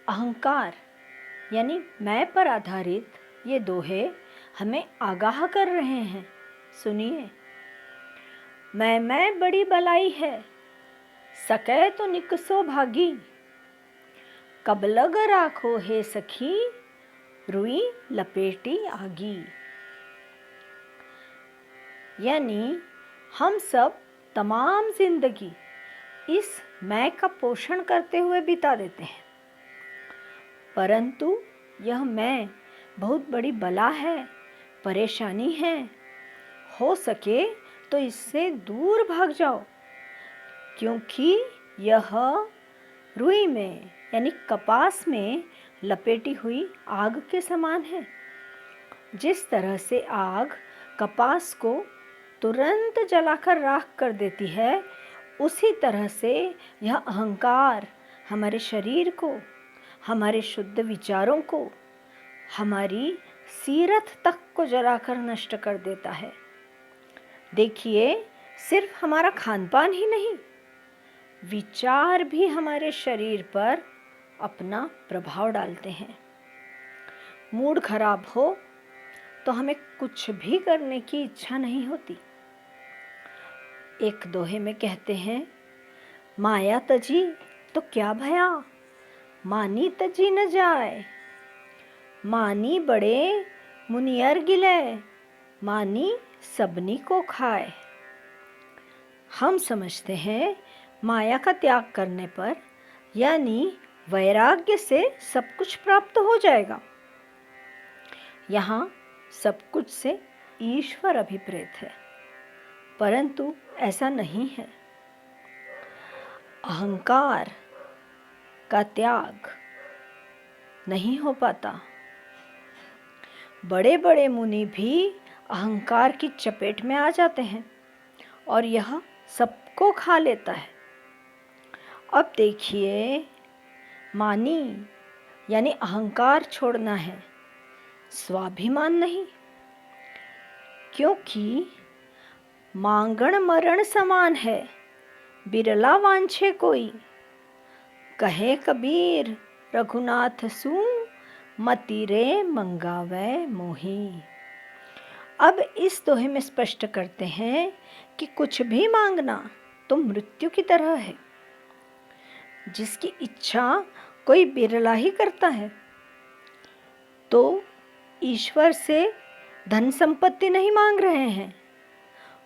अहंकार यानी मैं पर आधारित ये दोहे हमें आगाह कर रहे हैं। सुनिए। मैं बड़ी बलाई है, सकै तो निकसो भागी। कब लग राखो हे सखी, रुई लपेटी आगी। यानी हम सब तमाम जिंदगी इस मैं का पोषण करते हुए बिता देते हैं, परंतु यह मैं बहुत बड़ी बला है, परेशानी है। हो सके तो इससे दूर भाग जाओ, क्योंकि यह रुई में यानी कपास में लपेटी हुई आग के समान है। जिस तरह से आग कपास को तुरंत जलाकर राख कर देती है, उसी तरह से यह अहंकार हमारे शरीर को, हमारे शुद्ध विचारों को, हमारी सीरत तक को जलाकर नष्ट कर देता है। देखिए, सिर्फ हमारा खानपान ही नहीं, विचार भी हमारे शरीर पर अपना प्रभाव डालते हैं। मूड खराब हो तो हमें कुछ भी करने की इच्छा नहीं होती। एक दोहे में कहते हैं, माया तजी तो क्या भया, मानी तजी न जाए। मानी बड़े मुनियर गिले, मानी सबनी को खाए। हम समझते हैं माया का त्याग करने पर यानी वैराग्य से सब कुछ प्राप्त हो जाएगा। यहाँ सब कुछ से ईश्वर अभिप्रेत है, परंतु ऐसा नहीं है। अहंकार का त्याग नहीं हो पाता। बड़े बड़े मुनि भी अहंकार की चपेट में आ जाते हैं और यह सबको खा लेता है। अब देखिए, मानी यानी अहंकार छोड़ना है, स्वाभिमान नहीं, क्योंकि मांगण मरण समान है, बिरला वांछे कोई। कहे कबीर रघुनाथ सू, मति रे मंगावे मोही। अब इस दोहे में स्पष्ट करते हैं कि कुछ भी मांगना तो मृत्यु की तरह है, जिसकी इच्छा कोई बिरला ही करता है। तो ईश्वर से धन संपत्ति नहीं मांग रहे हैं,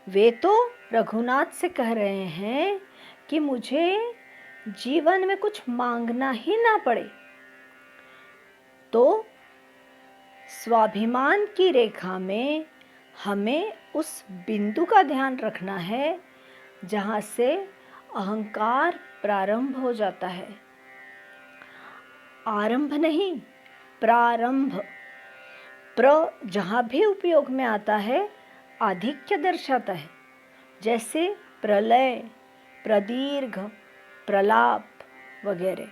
वे तो रघुनाथ से कह रहे हैं कि मुझे जीवन में कुछ मांगना ही ना पड़े। तो स्वाभिमान की रेखा में हमें उस बिंदु का ध्यान रखना है जहाँ से अहंकार प्रारंभ हो जाता है। आरंभ नहीं, प्रारंभ। प्र जहाँ भी उपयोग में आता है आधिक्य दर्शाता है, जैसे प्रलय, प्रदीर्घ, प्रलाप वगैरह।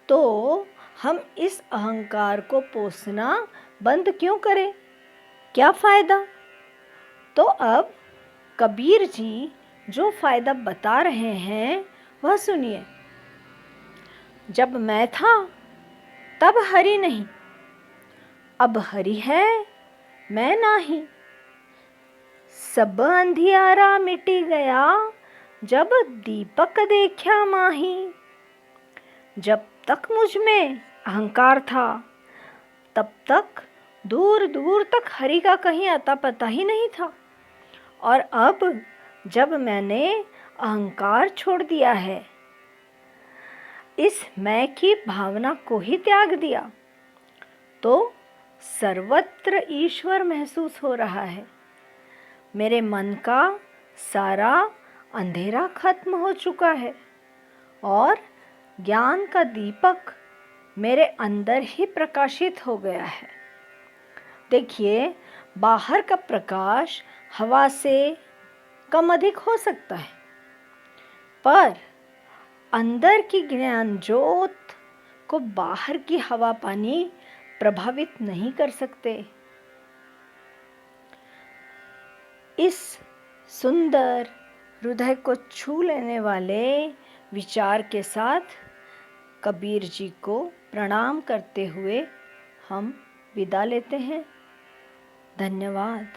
तो हम इस अहंकार को पोसना बंद क्यों करें? क्या फायदा? तो अब कबीर जी जो फायदा बता रहे हैं वह सुनिए। जब मैं था तब हरि नहीं, अब हरि है मैं नाही। सब अंधियारा मिटी गया, जब दीपक देखा माही। जब तक मुझ में अहंकार था, तब तक दूर दूर तक हरि का कहीं अता पता ही नहीं था। और अब जब मैंने अहंकार छोड़ दिया है, इस मैं की भावना को ही त्याग दिया, तो सर्वत्र ईश्वर महसूस हो रहा है। मेरे मन का सारा अंधेरा खत्म हो चुका है और ज्ञान का दीपक मेरे अंदर ही प्रकाशित हो गया है। देखिए, बाहर का प्रकाश हवा से कम अधिक हो सकता है, पर अंदर की ज्ञान ज्योत को बाहर की हवा पानी प्रभावित नहीं कर सकते। इस सुंदर हृदय को छू लेने वाले विचार के साथ कबीर जी को प्रणाम करते हुए हम विदा लेते हैं। धन्यवाद।